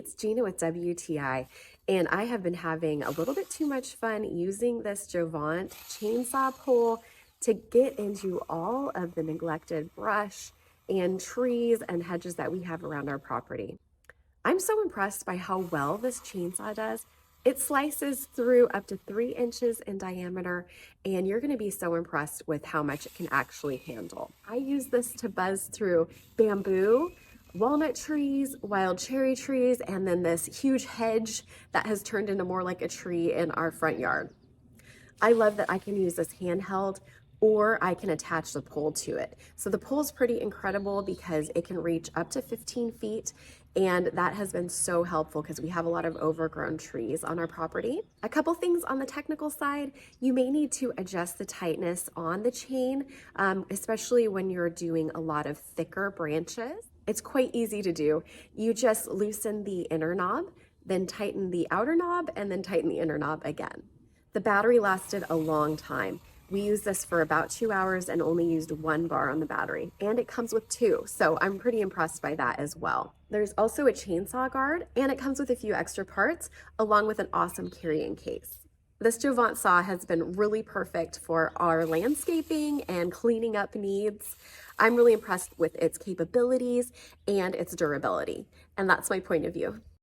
it's Gina with WTI, and I have been having a little bit too much fun using this Jovant chainsaw pole to get into all of the neglected brush and trees and hedges that we have around our property. I'm so impressed by how well this chainsaw does. It slices through up to 3 inches in diameter, and you're going to be so impressed with how much it can actually handle. I use this to buzz through bamboo, walnut trees, wild cherry trees, and then this huge hedge that has turned into more like a tree in our front yard. I love that I can use this handheld or I can attach the pole to it. So the pole is pretty incredible because it can reach up to 15 feet, and that has been so helpful because we have a lot of overgrown trees on our property. A couple things on the technical side, you may need to adjust the tightness on the chain, especially when you're doing a lot of thicker branches. It's quite easy to do. You just loosen the inner knob, then tighten the outer knob, and then tighten the inner knob again. The battery lasted a long time. We used this for about 2 hours and only used 1 bar on the battery, and it comes with 2, so I'm pretty impressed by that as well. There's also a chainsaw guard, and it comes with a few extra parts along with an awesome carrying case. This Jovant saw has been really perfect for our landscaping and cleaning up needs. I'm really impressed with its capabilities and its durability, and that's my point of view.